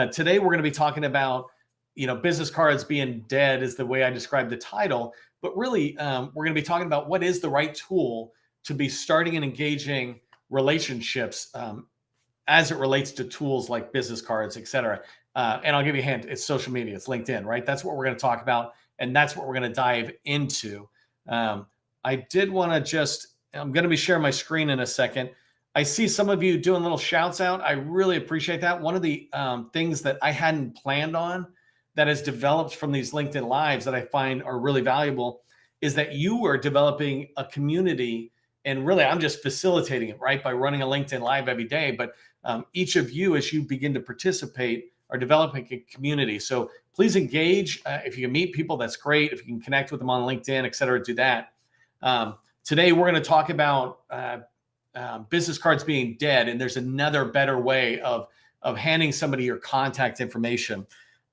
Today, we're going to be talking about, business cards being dead is the way I described the title. But really, we're going to be talking about what is the right tool to be starting and engaging relationships as it relates to tools like business cards, et cetera. And I'll give you a hint, it's social media, it's LinkedIn, right? That's what we're going to talk about. And that's what we're going to dive into. I did want to I'm going to be sharing my screen in a second. I see some of you doing little shouts out. I really appreciate that. One of the things that I hadn't planned on that has developed from these LinkedIn Lives that I find are really valuable is that you are developing a community. And really, I'm just facilitating it, right, by running a LinkedIn Live every day. But each of you, as you begin to participate, are developing a community. So please engage. If you can meet people, that's great. If you can connect with them on LinkedIn, et cetera, do that. Today, we're going to talk about business cards being dead. And there's another better way of handing somebody your contact information.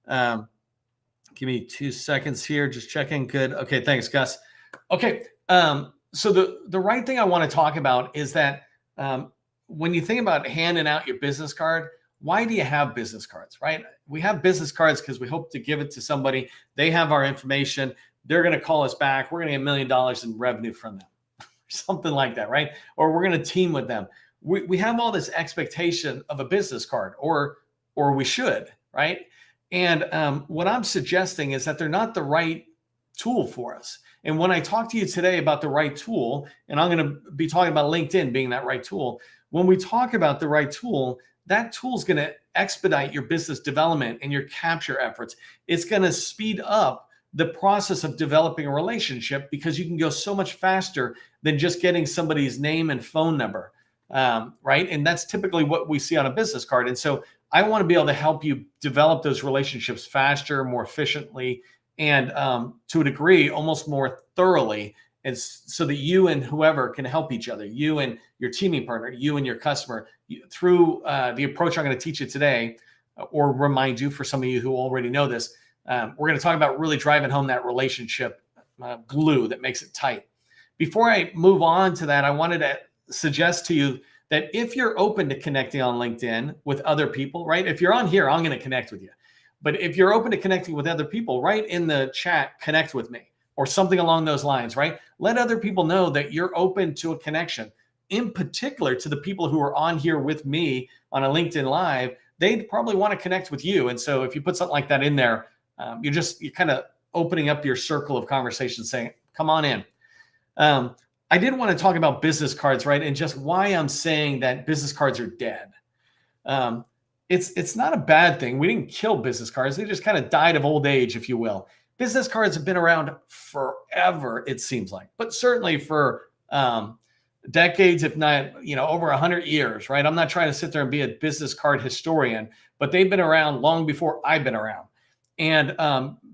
Give me 2 seconds here. Just checking. Good. Okay. Thanks, Gus. Okay. So the right thing I want to talk about is that when you think about handing out your business card, why do you have business cards, right? We have business cards because we hope to give it to somebody. They have our information. They're going to call us back. We're going to get $1 million in revenue from them, something like that, right? Or we're going to team with them. We have all this expectation of a business card, or we should, right? And what I'm suggesting is that they're not the right tool for us. And when I talk to you today about the right tool, and I'm going to be talking about LinkedIn being that right tool, when we talk about the right tool, that tool is going to expedite your business development and your capture efforts. It's going to speed up the process of developing a relationship because you can go so much faster than just getting somebody's name and phone number, right? And that's typically what we see on a business card. And so I want to be able to help you develop those relationships faster, more efficiently, and to a degree, almost more thoroughly, and so that you and whoever can help each other, you and your teaming partner, you and your customer, through the approach I'm going to teach you today, or remind you for some of you who already know this. We're going to talk about really driving home that relationship glue that makes it tight. Before I move on to that, I wanted to suggest to you that if you're open to connecting on LinkedIn with other people, right? If you're on here, I'm going to connect with you. But if you're open to connecting with other people, write in the chat, connect with me, or something along those lines, right? Let other people know that you're open to a connection. In particular, to the people who are on here with me on a LinkedIn Live, they'd probably want to connect with you. And so if you put something like that in there, you're kind of opening up your circle of conversation, saying, come on in. I did want to talk about business cards, right? And just why I'm saying that business cards are dead. It's not a bad thing. We didn't kill business cards. They just kind of died of old age, if you will. Business cards have been around forever, it seems like, but certainly for decades, if not, over 100 years, right? I'm not trying to sit there and be a business card historian, but they've been around long before I've been around. And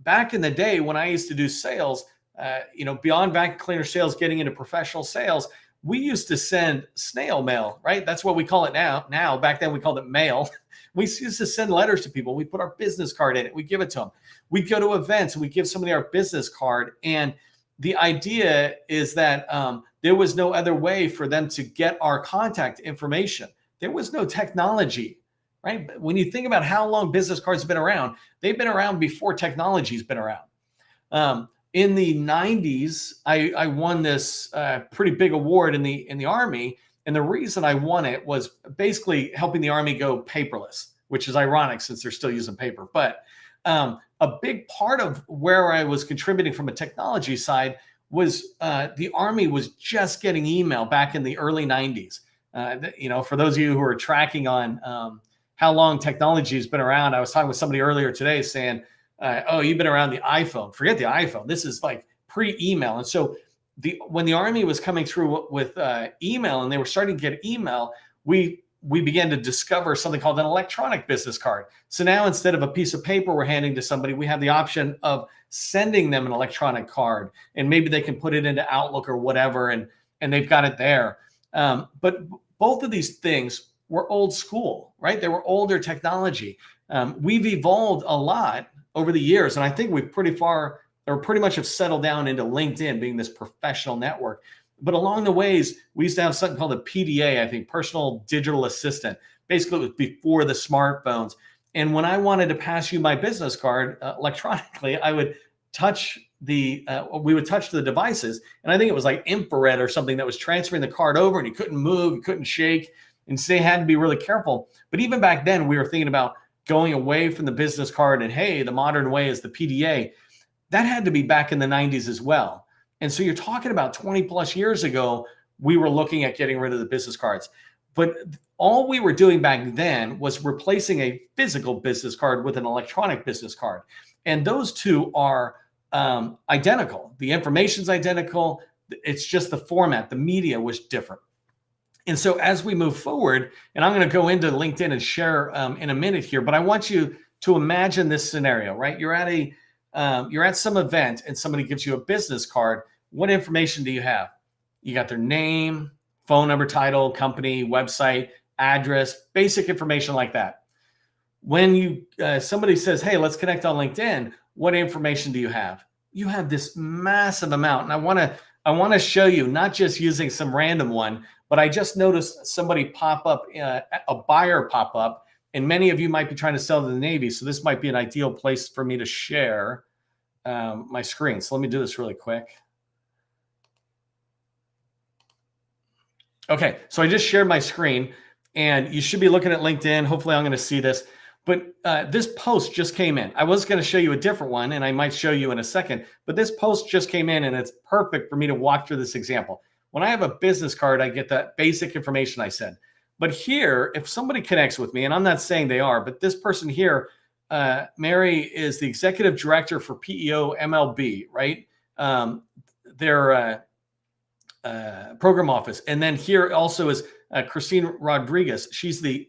back in the day when I used to do sales, beyond vacuum cleaner sales, getting into professional sales, we used to send snail mail, right? That's what we call it now. Now, back then we called it mail. We used to send letters to people. We put our business card in it. We give it to them. We go to events and we give somebody our business card. And the idea is that there was no other way for them to get our contact information. There was no technology, right? But when you think about how long business cards have been around, they've been around before technology's been around. In the 90s, I won this pretty big award in the Army. And the reason I won it was basically helping the Army go paperless, which is ironic since they're still using paper. But a big part of where I was contributing from a technology side was the Army was just getting email back in the early 90s. For those of you who are tracking on how long technology has been around, I was talking with somebody earlier today saying, oh, you've been around the iPhone. Forget the iPhone. This is like pre-email. And so when the Army was coming through with email and they were starting to get email, we began to discover something called an electronic business card. So now instead of a piece of paper we're handing to somebody, we have the option of sending them an electronic card, and maybe they can put it into Outlook or whatever, and they've got it there. But both of these things were old school, right? They were older technology. We've evolved a lot over the years, and I think we've pretty much have settled down into LinkedIn being this professional network. But along the ways, we used to have something called a PDA, I think, personal digital assistant. Basically, it was before the smartphones. And when I wanted to pass you my business card electronically, I would touch we would touch the devices. And I think it was like infrared or something that was transferring the card over, and you couldn't move, you couldn't shake. And so they had to be really careful. But even back then, we were thinking about going away from the business card, and hey, the modern way is the PDA. That had to be back in the 90s as well. And so you're talking about 20 plus years ago, we were looking at getting rid of the business cards. But all we were doing back then was replacing a physical business card with an electronic business card. And those two are identical. The information's identical. It's just the format, the media was different. And so as we move forward, and I'm going to go into LinkedIn and share in a minute here, but I want you to imagine this scenario, right? You're at some event and somebody gives you a business card. What information do you have? You got their name, phone number, title, company, website, address, basic information like that. When somebody says, hey, let's connect on LinkedIn, what information do you have? You have this massive amount. And I want to show you, not just using some random one, but I just noticed somebody pop up, a buyer pop up, and many of you might be trying to sell to the Navy. So this might be an ideal place for me to share my screen. So let me do this really quick. Okay, so I just shared my screen, and you should be looking at LinkedIn. Hopefully I'm going to see this. But this post just came in. I was going to show you a different one, and I might show you in a second. But this post just came in, and it's perfect for me to walk through this example. When I have a business card, I get that basic information I said. But here, if somebody connects with me, and I'm not saying they are, but this person here, Mary, is the executive director for PEO MLB, right? Their program office. And then here also is Christine Rodriguez. She's in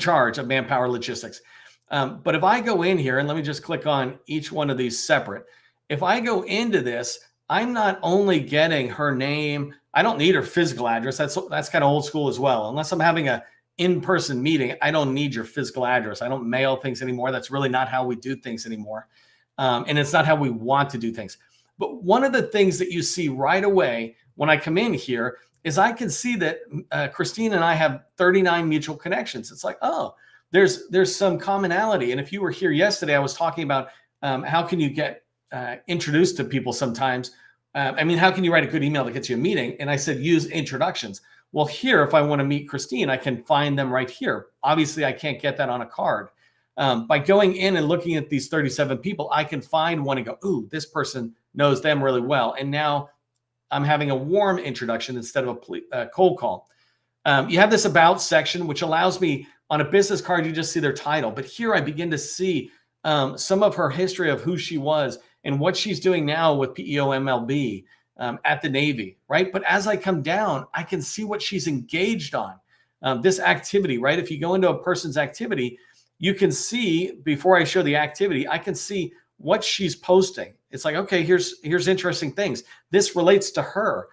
charge of manpower logistics. But if I go in here, and let me just click on each one of these separate. If I go into this, I'm not only getting her name. I don't need her physical address. That's kind of old school as well. Unless I'm having a in-person meeting, I don't need your physical address. I don't mail things anymore. That's really not how we do things anymore. And it's not how we want to do things. But one of the things that you see right away when I come in here is I can see that Christine and I have 39 mutual connections. It's like, oh, there's some commonality. And if you were here yesterday, I was talking about how can you get introduced to people sometimes. How can you write a good email that gets you a meeting? And I said, use introductions. Well, here, if I want to meet Christine, I can find them right here. Obviously, I can't get that on a card. By going in and looking at these 37 people, I can find one and go, ooh, this person knows them really well. And now I'm having a warm introduction instead of a cold call. You have this about section, which allows me on a business card, you just see their title. But here I begin to see some of her history of who she was and what she's doing now with PEO MLB at the Navy, right? But as I come down, I can see what she's engaged on. This activity, right? If you go into a person's activity, you can see, before I show the activity, I can see what she's posting. It's like, okay, here's interesting things. This relates to her.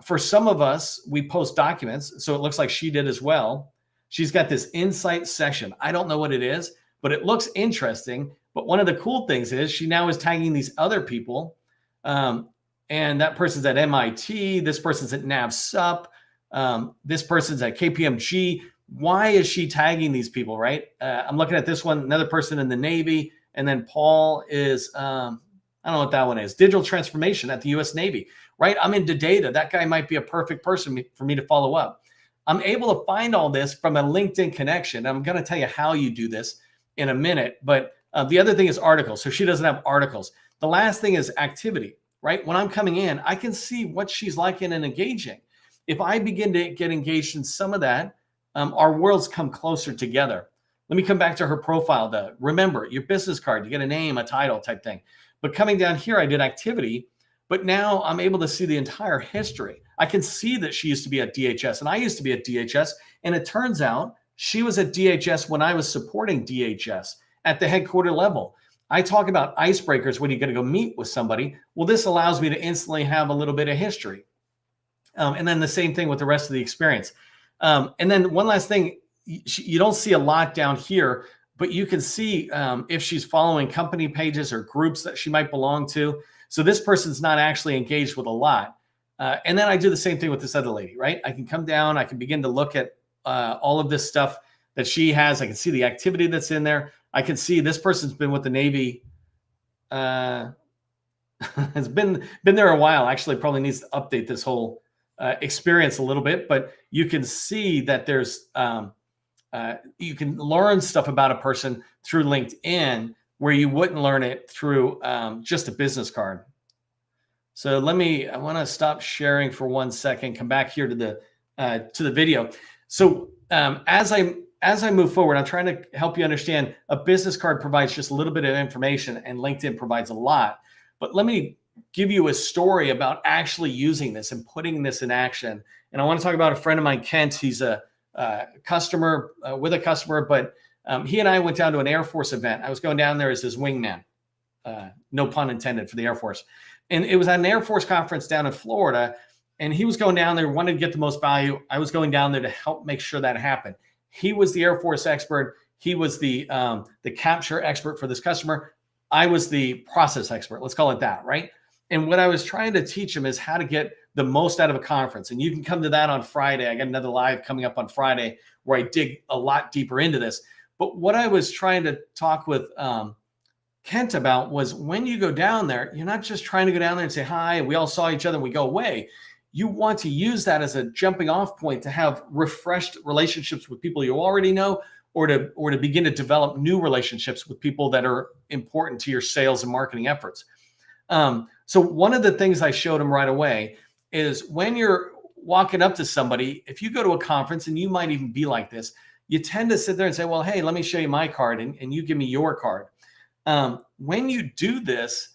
For some of us, we post documents, so it looks like she did as well. She's got this insight section. I don't know what it is, but it looks interesting. But one of the cool things is she now is tagging these other people. And that person's at MIT. This person's at NavSup. This person's at KPMG. Why is she tagging these people, right? I'm looking at this one, another person in the Navy. And then Paul is, I don't know what that one is, digital transformation at the US Navy, right? I'm into data. That guy might be a perfect person for me to follow up. I'm able to find all this from a LinkedIn connection. I'm going to tell you how you do this in a minute. But the other thing is articles. So she doesn't have articles. The last thing is activity, right? When I'm coming in, I can see what she's liking and engaging. If I begin to get engaged in some of that, our worlds come closer together. Let me come back to her profile though. Remember, your business card, you get a name, a title type thing. But coming down here, I did activity, but now I'm able to see the entire history. I can see that she used to be at DHS, and I used to be at DHS, and it turns out she was at DHS when I was supporting DHS at the headquarter level. I talk about icebreakers when you're going to go meet with somebody. Well, this allows me to instantly have a little bit of history. And then the same thing with the rest of the experience. And then one last thing, you don't see a lot down here, but you can see if she's following company pages or groups that she might belong to. So this person's not actually engaged with a lot. And then I do the same thing with this other lady, right? I can come down, I can begin to look at all of this stuff. that she has. I can see the activity that's in there. I can see this person's been with the Navy. Has been there a while. Actually, probably needs to update this whole experience a little bit. But you can see that there's you can learn stuff about a person through LinkedIn where you wouldn't learn it through just a business card. So I want to stop sharing for 1 second, come back here to the video. So as I move forward, I'm trying to help you understand a business card provides just a little bit of information and LinkedIn provides a lot. But let me give you a story about actually using this and putting this in action. And I want to talk about a friend of mine, Kent. He's a customer with a customer, but he and I went down to an Air Force event. I was going down there as his wingman, no pun intended, for the Air Force. And it was at an Air Force conference down in Florida. And he was going down there, wanted to get the most value. I was going down there to help make sure that happened. He was the Air Force expert. He was the capture expert for this customer. I was the process expert. Let's call it that, right? And what I was trying to teach him is how to get the most out of a conference. And you can come to that on Friday. I got another live coming up on Friday where I dig a lot deeper into this. But what I was trying to talk with Kent about was when you go down there, you're not just trying to go down there and say, hi, we all saw each other and we go away. You want to use that as a jumping off point to have refreshed relationships with people you already know, or to begin to develop new relationships with people that are important to your sales and marketing efforts. So one of the things I showed him right away is when you're walking up to somebody, if you go to a conference, and you might even be like this, you tend to sit there and say, well, hey, let me show you my card and you give me your card. When you do this,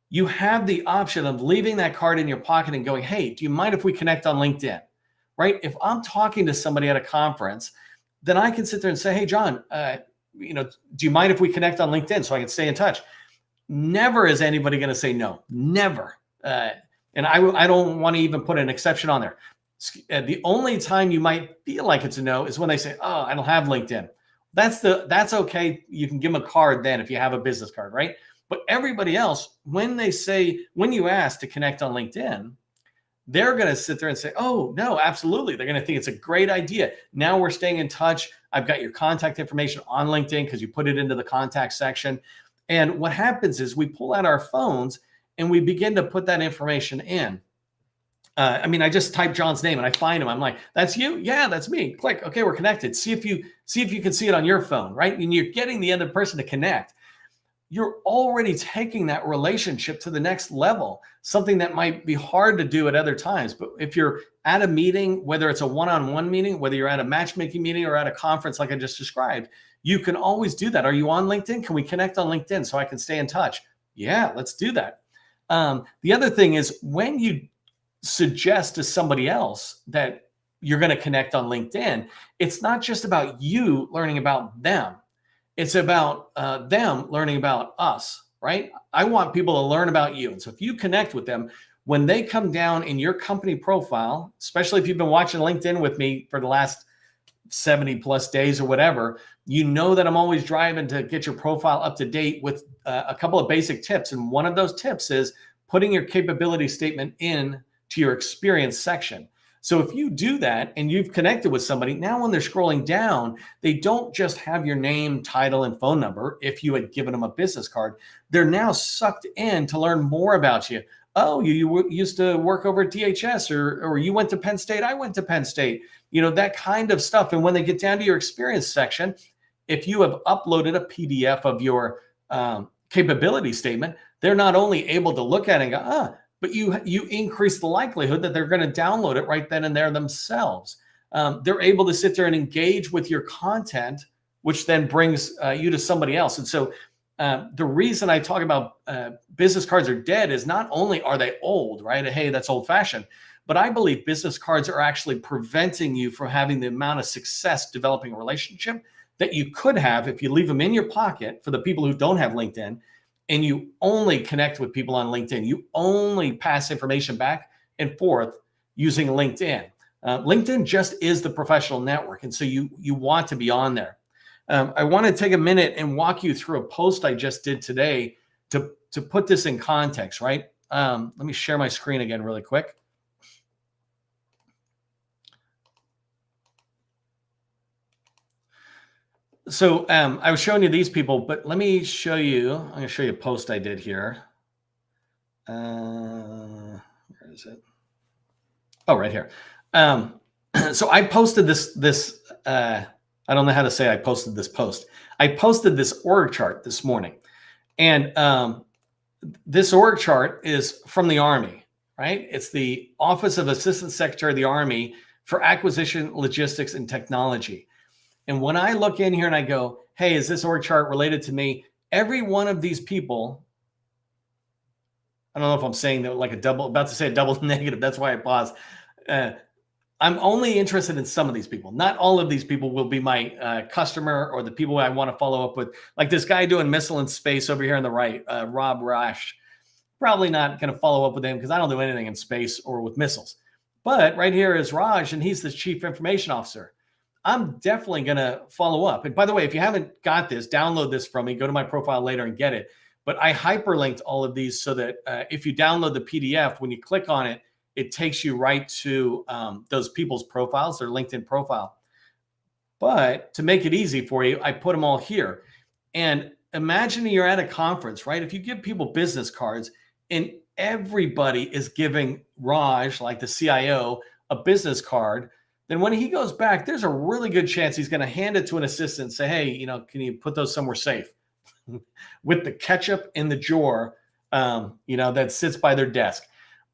you have the option of leaving that card in your pocket and going, hey, do you mind if we connect on LinkedIn? Right? If I'm talking to somebody at a conference, then I can sit there and say, hey, John, do you mind if we connect on LinkedIn so I can stay in touch? Never is anybody going to say no. Never. And I don't want to even put an exception on there. The only time you might feel like it's a no is when they say, oh, I don't have LinkedIn. That's okay. You can give them a card then if you have a business card, right? But everybody else, when you ask to connect on LinkedIn, they're going to sit there and say, oh, no, absolutely. They're going to think it's a great idea. Now we're staying in touch. I've got your contact information on LinkedIn because you put it into the contact section. And what happens is we pull out our phones and we begin to put that information in. I just type John's name and I find him. I'm like, that's you? Yeah, that's me. Click. Okay, we're connected. See if you can see it on your phone, right? And you're getting the other person to connect. You're already taking that relationship to the next level, something that might be hard to do at other times. But if you're at a meeting, whether it's a one-on-one meeting, whether you're at a matchmaking meeting or at a conference like I just described, you can always do that. Are you on LinkedIn? Can we connect on LinkedIn so I can stay in touch? Yeah, let's do that. The other thing is when you suggest to somebody else that you're going to connect on LinkedIn, it's not just about you learning about them. It's about them learning about us, right? I want people to learn about you. And so if you connect with them, when they come down in your company profile, especially if you've been watching LinkedIn with me for the last 70 plus days or whatever, you know that I'm always driving to get your profile up to date with a couple of basic tips. And one of those tips is putting your capability statement in to your experience section. So if you do that and you've connected with somebody, now when they're scrolling down, they don't just have your name, title, and phone number. If you had given them a business card, they're now sucked in to learn more about you. Oh, you used to work over at DHS, or you went to Penn State. I went to Penn State, that kind of stuff. And when they get down to your experience section, if you have uploaded a PDF of your capability statement, they're not only able to look at it and go, but you increase the likelihood that they're going to download it right then and there themselves. They're able to sit there and engage with your content, which then brings you to somebody else. And so the reason I talk about business cards are dead is not only are they old, right? Hey, that's old fashioned, but I believe business cards are actually preventing you from having the amount of success developing a relationship that you could have if you leave them in your pocket for the people who don't have LinkedIn. And you only connect with people on LinkedIn. You only pass information back and forth using LinkedIn. LinkedIn just is the professional network. And so you want to be on there. I want to take a minute and walk you through a post I just did today to put this in context, right? Let me share my screen again really quick. So I was showing you these people, but let me show you. I'm going to show you a post I did here. Where is it? Oh, right here. So I posted this. I don't know how to say I posted this post. I posted this org chart this morning, and this org chart is from the Army, right? It's the Office of Assistant Secretary of the Army for Acquisition, Logistics, and Technology. And when I look in here and I go, hey, is this org chart related to me? Every one of these people, I don't know if I'm saying that like a double, about to say a double negative. That's why I paused. I'm only interested in some of these people. Not all of these people will be my customer or the people I want to follow up with. Like this guy doing missile in space over here on the right, Rob Rash. Probably not going to follow up with him because I don't do anything in space or with missiles. But right here is Raj, and he's the Chief Information Officer. I'm definitely going to follow up. And by the way, if you haven't got this, download this from me. Go to my profile later and get it. But I hyperlinked all of these so that if you download the PDF, when you click on it, it takes you right to those people's profiles, their LinkedIn profile. But to make it easy for you, I put them all here. And imagine you're at a conference, right? If you give people business cards and everybody is giving Raj, like the CIO, a business card, then when he goes back, there's a really good chance he's going to hand it to an assistant and say, hey, can you put those somewhere safe with the ketchup in the drawer, that sits by their desk.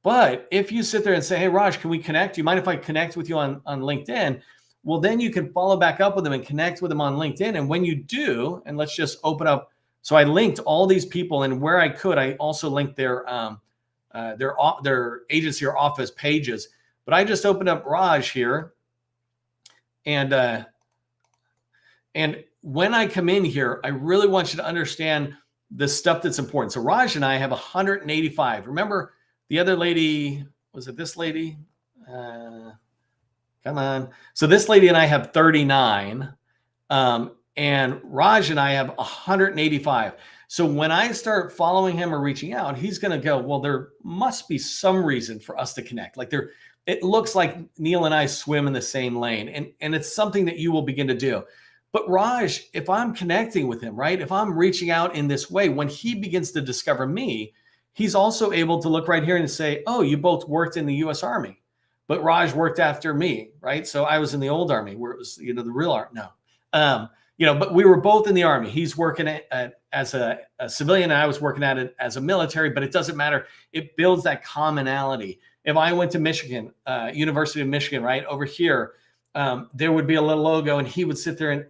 But if you sit there and say, hey, Raj, can we connect? Do you mind if I connect with you on LinkedIn? Well, then you can follow back up with them and connect with them on LinkedIn. And when you do, and let's just open up. So I linked all these people, and where I could, I also linked their agency or office pages. But I just opened up Raj here. And when I come in here, I really want you to understand the stuff that's important. So Raj and I have 185. Remember the other lady, was it this lady? Come on. So this lady and I have 39. And Raj and I have 185. So when I start following him or reaching out, he's going to go, well, there must be some reason for us to connect. Like it looks like Neil and I swim in the same lane, and it's something that you will begin to do. But Raj, if I'm connecting with him, right, if I'm reaching out in this way, when he begins to discover me, he's also able to look right here and say, oh, you both worked in the U.S. Army, but Raj worked after me, right? So I was in the old Army where it was, the real Army. No. But we were both in the Army. He's working as a civilian, and I was working at it as a military, but it doesn't matter. It builds that commonality. If I went to Michigan, University of Michigan, right over here, there would be a little logo, and he would sit there and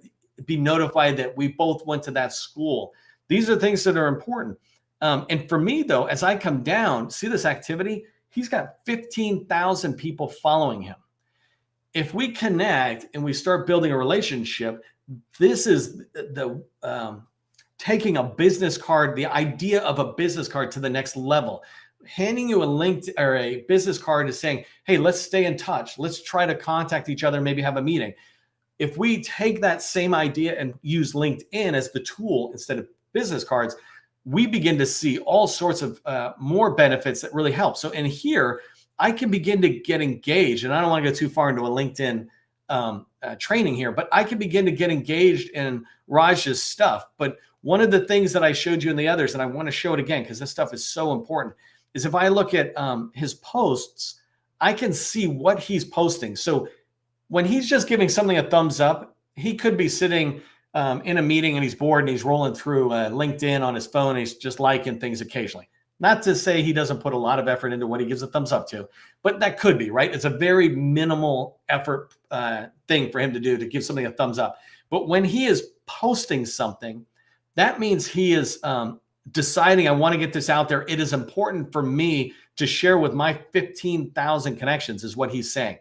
be notified that we both went to that school. These are things that are important. And for me, though, as I come down, see this activity? He's got 15,000 people following him. If we connect and we start building a relationship, this is the taking a business card, the idea of a business card to the next level. Handing you a link or a business card is saying, hey, let's stay in touch. Let's try to contact each other, maybe have a meeting. If we take that same idea and use LinkedIn as the tool instead of business cards, we begin to see all sorts of more benefits that really help. So in here, I can begin to get engaged, and I don't want to go too far into a LinkedIn training here, but I can begin to get engaged in Raj's stuff. But one of the things that I showed you in the others, and I want to show it again because this stuff is so important, is if I look at his posts, I can see what he's posting. So when he's just giving something a thumbs up, he could be sitting in a meeting and he's bored and he's rolling through LinkedIn on his phone and he's just liking things occasionally. Not to say he doesn't put a lot of effort into what he gives a thumbs up to, but that could be, right? It's a very minimal effort thing for him to do to give something a thumbs up. But when he is posting something, that means he is deciding, I want to get this out there. It is important for me to share with my 15,000 connections, is what he's saying.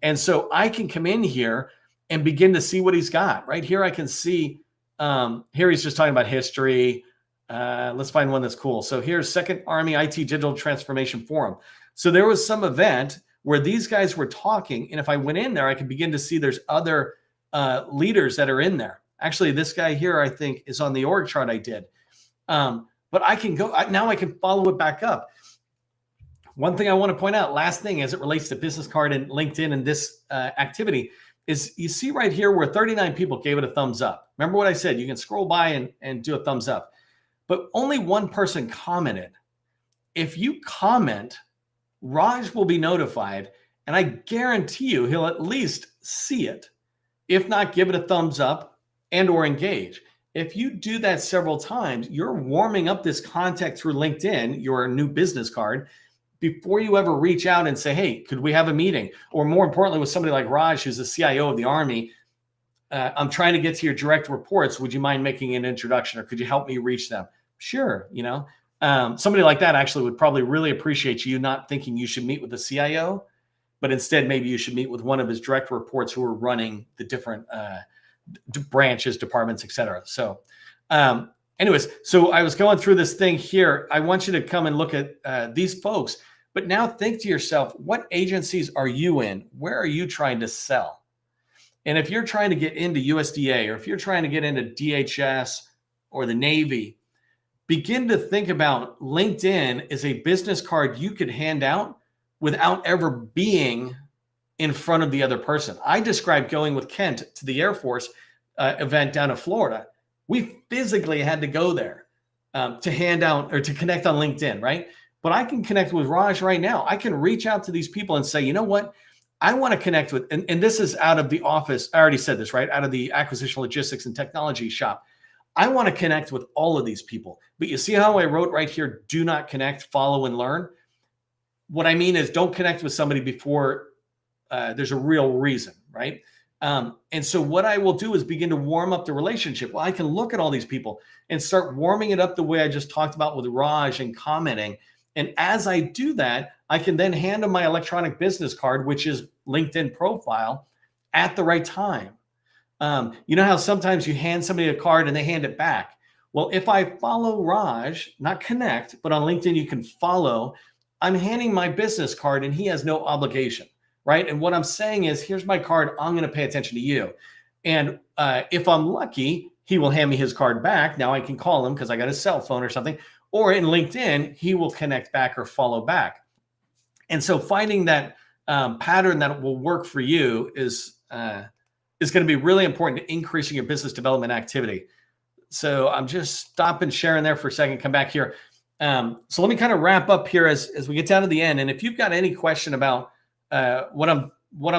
And so I can come in here and begin to see what he's got. Right here, I can see, here he's just talking about history. Let's find one that's cool. So here's Second Army IT Digital Transformation Forum. So there was some event where these guys were talking, and if I went in there, I could begin to see there's other leaders that are in there. Actually, this guy here, I think, is on the org chart I did. But I can go, now I can follow it back up. One thing I want to point out, last thing as it relates to business card and LinkedIn and this activity, is you see right here where 39 people gave it a thumbs up. Remember what I said? You can scroll by and do a thumbs up, but only one person commented. If you comment, Raj will be notified, and I guarantee you he'll at least see it. If not, give it a thumbs up and or engage. If you do that several times, you're warming up this contact through LinkedIn, your new business card, before you ever reach out and say, hey, could we have a meeting? Or more importantly, with somebody like Raj, who's the CIO of the Army, I'm trying to get to your direct reports. Would you mind making an introduction, or could you help me reach them? Sure. Somebody like that actually would probably really appreciate you not thinking you should meet with the CIO, but instead maybe you should meet with one of his direct reports who are running the different branches, departments, et cetera. So anyways, so I was going through this thing here. I want you to come and look at these folks, but now think to yourself, what agencies are you in? Where are you trying to sell? And if you're trying to get into USDA, or if you're trying to get into DHS or the Navy, begin to think about LinkedIn as a business card you could hand out without ever being in front of the other person. I described going with Kent to the Air Force event down in Florida. We physically had to go there to hand out or to connect on LinkedIn, right? But I can connect with Raj right now. I can reach out to these people and say, you know what? I want to connect with, and this is out of the office. I already said this, right? Out of the acquisition logistics and technology shop. I want to connect with all of these people. But you see how I wrote right here, do not connect, follow, and learn? What I mean is don't connect with somebody before there's a real reason, right? And so what I will do is begin to warm up the relationship. Well, I can look at all these people and start warming it up the way I just talked about with Raj and commenting. And as I do that, I can then hand them my electronic business card, which is LinkedIn profile, at the right time. You know how sometimes you hand somebody a card and they hand it back? Well, if I follow Raj, not connect, but on LinkedIn you can follow, I'm handing my business card and he has no obligation, right? And what I'm saying is, here's my card. I'm going to pay attention to you. And if I'm lucky, he will hand me his card back. Now I can call him because I got his cell phone or something. Or in LinkedIn, he will connect back or follow back. And so finding that pattern that will work for you is going to be really important to increasing your business development activity. So I'm just stopping sharing there for a second, come back here. So let me kind of wrap up here as we get down to the end. And if you've got any question about what I'm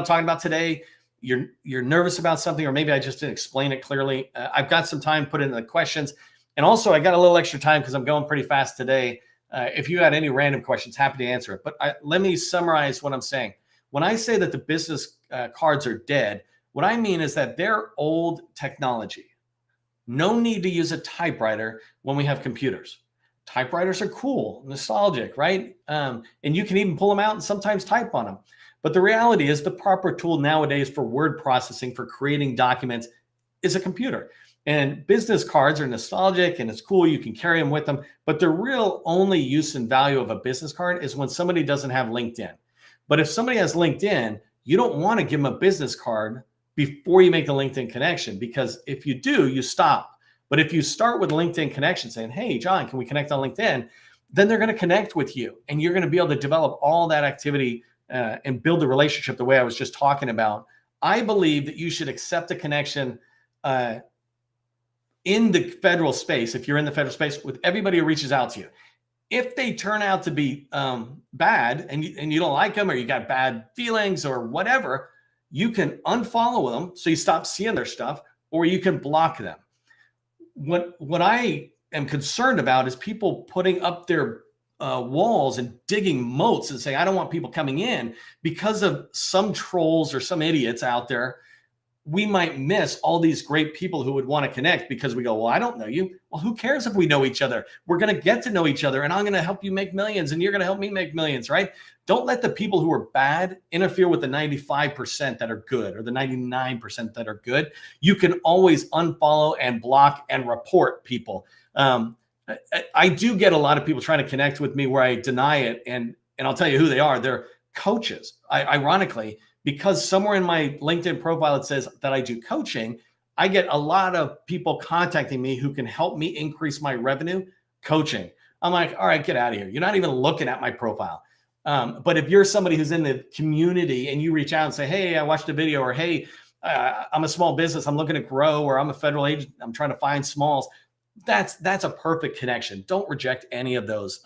talking about today, you're nervous about something, or maybe I just didn't explain it clearly, I've got some time put in the questions. And also I got a little extra time because I'm going pretty fast today. If you had any random questions, happy to answer it. But let me summarize what I'm saying. When I say that the business cards are dead, what I mean is that they're old technology. No need to use a typewriter when we have computers. Typewriters are cool, nostalgic, right? And you can even pull them out and sometimes type on them. But the reality is the proper tool nowadays for word processing, for creating documents, is a computer. And business cards are nostalgic and it's cool. You can carry them with them. But the real only use and value of a business card is when somebody doesn't have LinkedIn. But if somebody has LinkedIn, you don't want to give them a business card before you make the LinkedIn connection, because if you do, you stop. But if you start with LinkedIn connection saying, hey, John, can we connect on LinkedIn? Then they're going to connect with you and you're going to be able to develop all that activity and build the relationship the way I was just talking about. I believe that you should accept a connection in the federal space, if you're in the federal space, with everybody who reaches out to you. If they turn out to be bad and you don't like them, or you got bad feelings or whatever, you can unfollow them so you stop seeing their stuff, or you can block them. What I am concerned about is people putting up their walls and digging moats and saying, I don't want people coming in because of some trolls or some idiots out there. We might miss all these great people who would want to connect because we go, well, I don't know you. Well, who cares if we know each other? We're going to get to know each other, and I'm going to help you make millions and you're going to help me make millions, right? Don't let the people who are bad interfere with the 95% that are good, or the 99% that are good. You can always unfollow and block and report people. I do get a lot of people trying to connect with me where I deny it. And I'll tell you who they are. They're coaches. Ironically, because somewhere in my LinkedIn profile, it says that I do coaching, I get a lot of people contacting me who can help me increase my revenue coaching. I'm like, all right, get out of here. You're not even looking at my profile. But if you're somebody who's in the community and you reach out and say, hey, I watched a video, or hey, I'm a small business, I'm looking to grow, or I'm a federal agent, I'm trying to find smalls. That's a perfect connection. Don't reject any of those.